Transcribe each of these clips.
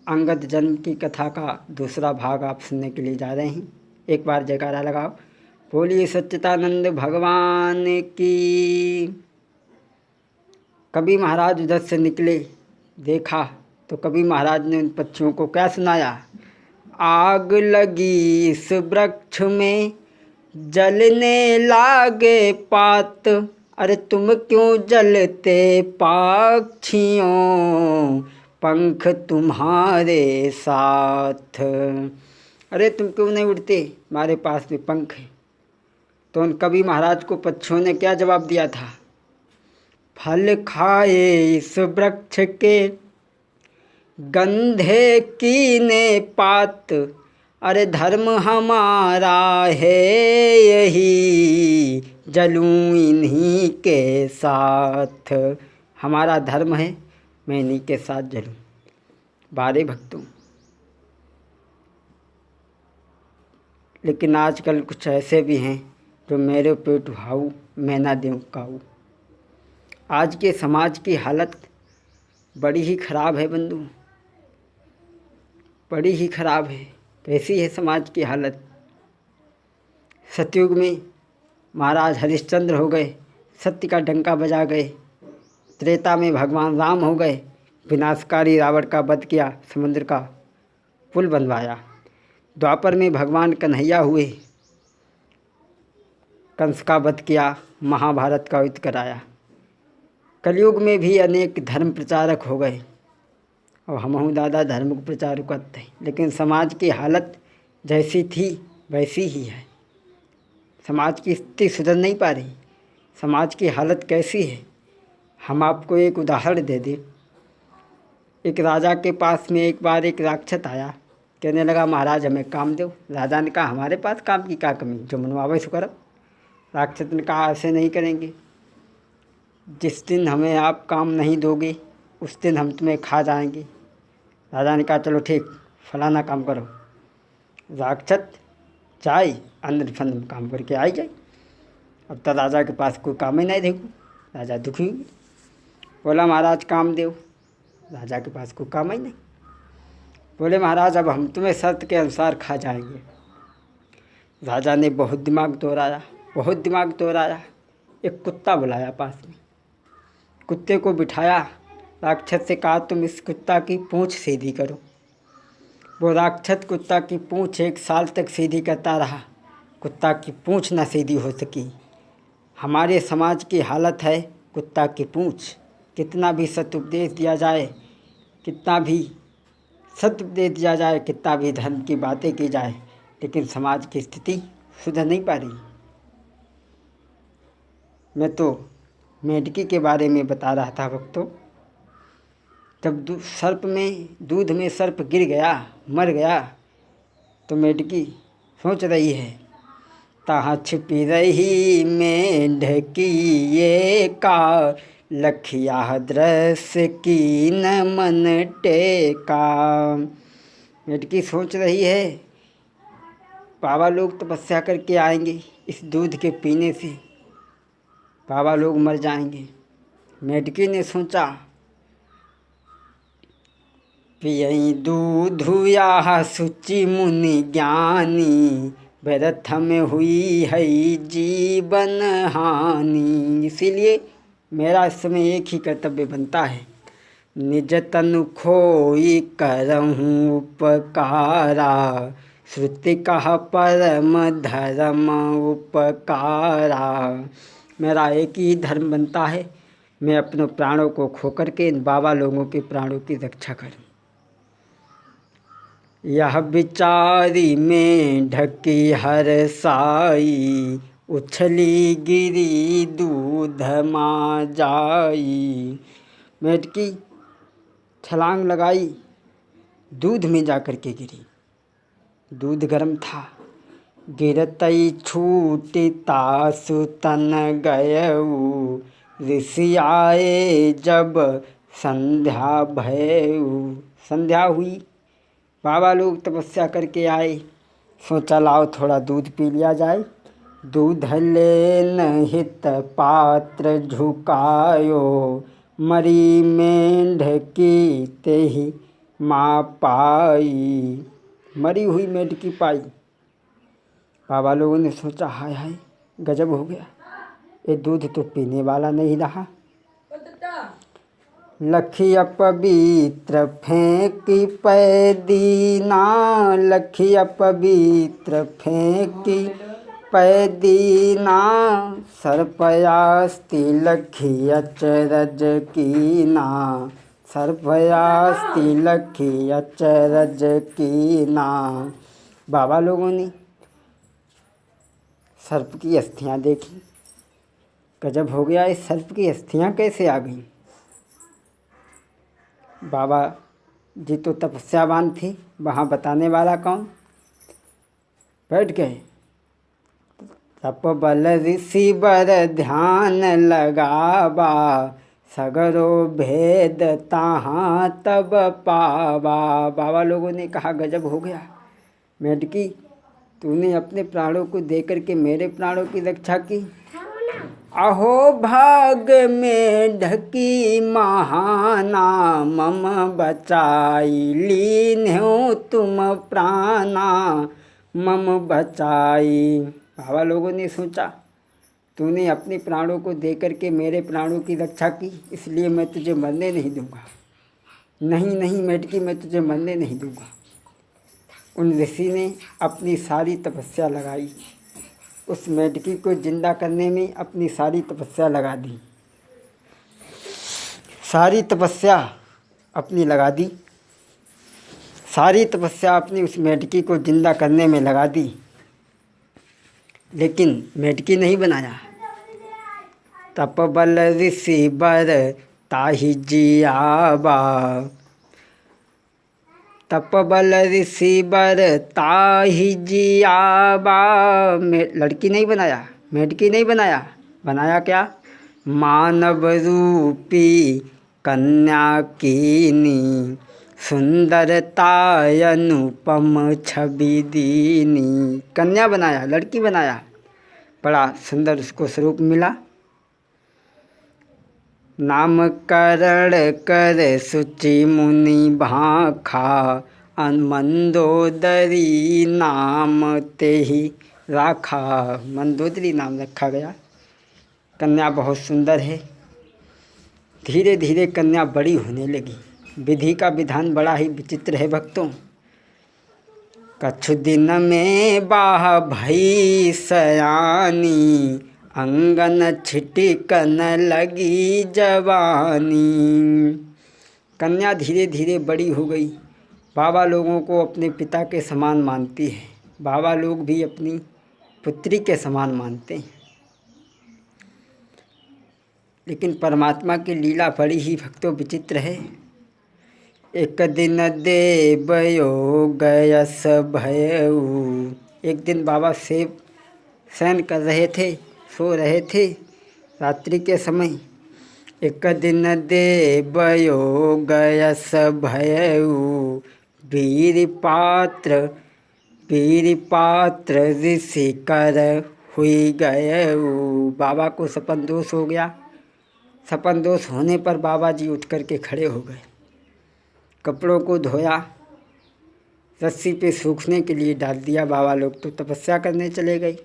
अंगद जन्म की कथा का दूसरा भाग आप सुनने के लिए जा रहे हैं। एक बार जयकारा लगाओ। बोलिए सच्चिदानंद भगवान की। कबीर महाराज उधर से निकले, देखा तो कबीर महाराज ने उन पक्षियों को क्या सुनाया। आग लगी इस वृक्ष में, जलने लागे पात, अरे तुम क्यों जलते पक्षियों, पंख तुम्हारे साथ। अरे तुम क्यों नहीं उड़ते, हमारे पास भी पंख है। तो उन कवि महाराज को पक्षियों ने क्या जवाब दिया था। फल खाए इस वृक्ष के, गंधे कीने पात, अरे धर्म हमारा है यही, जलूं इन्हीं के साथ। हमारा धर्म है, मैं इन्हीं के साथ जलूं। बारे भक्तों, लेकिन आजकल कुछ ऐसे भी हैं जो मेरे पेट भाऊ मैं ना दूं काऊ। आज के समाज की हालत बड़ी ही खराब है बंधु, बड़ी ही खराब है। कैसी है समाज की हालत। सतयुग में महाराज हरिश्चंद्र हो गए, सत्य का डंका बजा गए। त्रेता में भगवान राम हो गए, विनाशकारी रावण का वध किया, समुद्र का पुल बनवाया। द्वापर में भगवान कन्हैया हुए, कंस का वध किया, महाभारत का युद्ध कराया। कलयुग में भी अनेक धर्म प्रचारक हो गए और हमहू दादा धर्म को प्रचार करते हैं, लेकिन समाज की हालत जैसी थी वैसी ही है। समाज की स्थिति सुधर नहीं पा रही। समाज की हालत कैसी है, हम आपको एक उदाहरण दे दें। एक राजा के पास में एक बार एक राक्षस आया, कहने लगा महाराज हमें काम दो। राजा ने कहा हमारे पास काम की क्या कमी, जो मनवावे सो करो। राक्षस ने कहा ऐसे नहीं करेंगे, जिस दिन हमें आप काम नहीं दोगे उस दिन हम तुम्हें खा जाएंगे। राजा ने कहा चलो ठीक, फलाना काम करो। राक्षस जाए, अंदर फंद काम करके आई जाए। अब तक राजा के पास कोई काम ही नहीं देखो, राजा दुखी हुए, बोला महाराज काम दो। राजा के पास कोई काम ही नहीं। बोले महाराज अब हम तुम्हें शर्त के अनुसार खा जाएंगे। राजा ने बहुत दिमाग दौड़ाया, एक कुत्ता बुलाया पास में, कुत्ते को बिठाया, राक्षस से कहा तुम इस कुत्ता की पूंछ सीधी करो। वो राक्षस कुत्ता की पूंछ 1 साल तक सीधी करता रहा, कुत्ता की पूंछ ना सीधी हो सकी। हमारे समाज की हालत है कुत्ता की पूंछ। कितना भी सत्उपदेश दिया जाए, कितना भी सत्उपदेश दिया जाए, कितना भी धर्म की बातें की जाए, लेकिन समाज की स्थिति सुधर नहीं पा रही। मैं तो मेढकी के बारे में बता रहा था भक्तों। जब दूध में सर्प गिर गया, मर गया, तो मेढकी सोच रही है तहाँ छिपी रही मेढकी ये का, लखिया दृश्य की न मन टेका। मेढकी सोच रही है बाबा लोग तपस्या करके आएंगे, इस दूध के पीने से बाबा लोग मर जाएंगे। मेढकी ने सोचा पियई दूध या सुचि मुनि ज्ञानी, व्यर्थ में हुई है जीवन हानि। इसीलिए मेरा इस समय एक ही कर्तव्य बनता है, निज तनु खोई करहूँ उपकारा, श्रुति कहा परम धर्म उपकारा। मेरा एक ही धर्म बनता है, मैं अपने प्राणों को खोकर के इन बाबा लोगों के प्राणों की रक्षा करूं। यह बिचारी में ढकी हर साई, उछली गिरी दूध माँ जाई। मेढकी छलांग लगाई, दूध में जाकर के गिरी। दूध गर्म था, गिरतई छूटी तासु तन गयऊ, ऋषि आए जब संध्या भयऊ। संध्या हुई, बाबा लोग तपस्या करके आए, सोचा लाओ थोड़ा दूध पी लिया जाए। दूध लेन हित पात्र झुकायो, मरी मेंढकी तेहि माँ पाई। मरी हुई मेंढकी पाई। बाबा लोगों ने सोचा हाय हाय गजब हो गया, ये दूध तो पीने वाला नहीं रहा। लखिया पवित्र फेंकी पैदीना, लखिया पवित्र फेंकी पैदीना, सर्पयास्ति लखी अचरज कीना, सर्पयास्ति लखी अचरज कीना। बाबा लोगों ने सर्प की अस्थियाँ देखी। गजब हो गया, इस सर्प की अस्थियाँ कैसे आ गईं। बाबा जी तो तपस्यावान थे, वहाँ बताने वाला कौन। बैठ गए। तप बल ऋषि बर ध्यान लगावा, सगरो भेद ताहाँ तब पावा। बाबा लोगों ने कहा गजब हो गया मेंढकी, तूने अपने प्राणों को दे करके मेरे प्राणों की रक्षा की। अहो भाग में ढकी महाना, मम बचाई लीन हो तुम प्राणा, मम बचाई। बाबा लोगों ने सोचा तूने अपने प्राणों को दे करके मेरे प्राणों की रक्षा की, इसलिए मैं तुझे मरने नहीं दूंगा। नहीं नहीं मेंढकी, मैं तुझे मरने नहीं दूंगा। उन ऋषि ने अपनी सारी तपस्या लगाई, उस मेंढकी को जिंदा करने में अपनी सारी तपस्या लगा दी। सारी तपस्या अपनी लगा दी, सारी तपस्या अपनी उस मेंढकी को जिंदा करने में लगा दी, लेकिन मेंढकी नहीं बनाया। तप बल ऋषि बर ताहि जियावा, तप बल ऋषि बर ताहि जियावा। लड़की नहीं बनाया, मेंढकी नहीं बनाया, बनाया क्या। मानव रूपी कन्या कीनी, सुंदरता अनुपम छवि दीनी। कन्या बनाया, लड़की बनाया, बड़ा सुंदर उसको स्वरूप मिला। नामकरण कर सुचि मुनि भाखा, मंदोदरी नाम तेहि राखा। मंदोदरी नाम रखा गया। कन्या बहुत सुंदर है। धीरे धीरे कन्या बड़ी होने लगी। विधि का विधान बड़ा ही विचित्र है भक्तों। कछु दिन में बाह भई सयानी, अंगन छिटिकन लगी जवानी। कन्या धीरे धीरे बड़ी हो गई। बाबा लोगों को अपने पिता के समान मानती है, बाबा लोग भी अपनी पुत्री के समान मानते हैं। लेकिन परमात्मा की लीला बड़ी ही भक्तों विचित्र है। एक दिन देवयो गयस भयऊ। एक दिन बाबा सेब शयन कर रहे थे, सो रहे थे रात्रि के समय। एक दिन देवयो गयस भयऊ, वीर पात्र ऋषि कर हुई गयऊ। बाबा को सपन दोष हो गया। सपन दोष होने पर बाबा जी उठ कर के खड़े हो गए। कपड़ों को धोया, रस्सी पे सूखने के लिए डाल दिया। बाबा लोग तो तपस्या करने चले गए।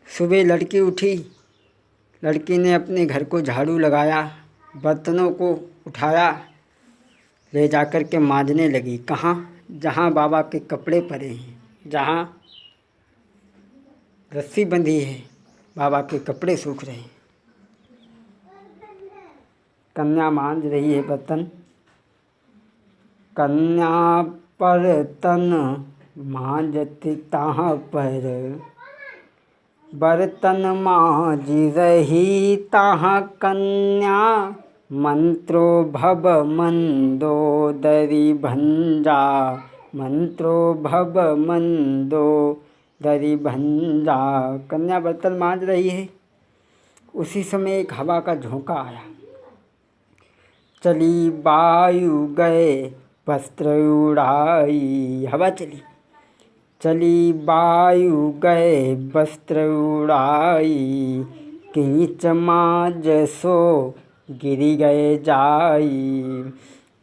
सुबह लड़की उठी, लड़की ने अपने घर को झाड़ू लगाया, बर्तनों को उठाया, ले जाकर के मांजने लगी। कहाँ? जहाँ बाबा के कपड़े पड़े हैं, जहाँ रस्सी बंधी है, बाबा के कपड़े सूख रहे हैं। कन्या मांज रही है बर्तन। कन्या पर तन मांजती ताहाँ पर, बर्तन मांज रही ताहाँ कन्या। मंत्रो भव मंदोदरी भंजा, मंत्रो भव मंदोदरी भंजा। कन्या बर्तन मांज रही है। उसी समय एक हवा का झोंका आया। चली वायु गए वस्त्र उड़ाई। हवा चली, चली वायु गए वस्त्र उड़ाई। कीच माज सो गिरी गए जाई।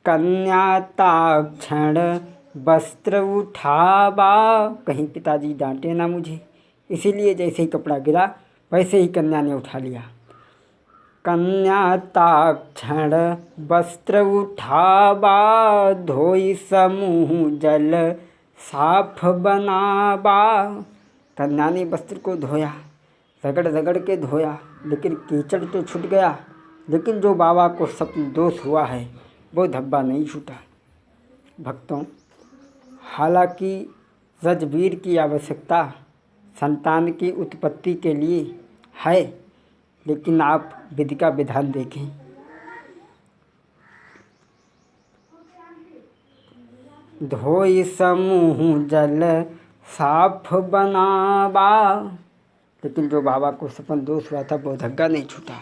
कन्या ताक्षण वस्त्र उठावा, कहीं पिताजी डांटे ना मुझे, इसीलिए जैसे ही कपड़ा गिरा वैसे ही कन्या ने उठा लिया। कन्या ताक्षण वस्त्र उठावा, धोई समूह जल साफ बनावा। कन्या ने वस्त्र को धोया, रगड़ रगड़ के धोया, लेकिन कीचड़ तो छूट गया, लेकिन जो बाबा को स्वप्न दोष हुआ है वो धब्बा नहीं छूटा। भक्तों, हालांकि रजवीर की आवश्यकता संतान की उत्पत्ति के लिए है, लेकिन आप विधि का विधान देखें। धोई समूह जल साफ बनावा, लेकिन जो बाबा को सपन दोष हुआ था वो धग्गा नहीं छूटा।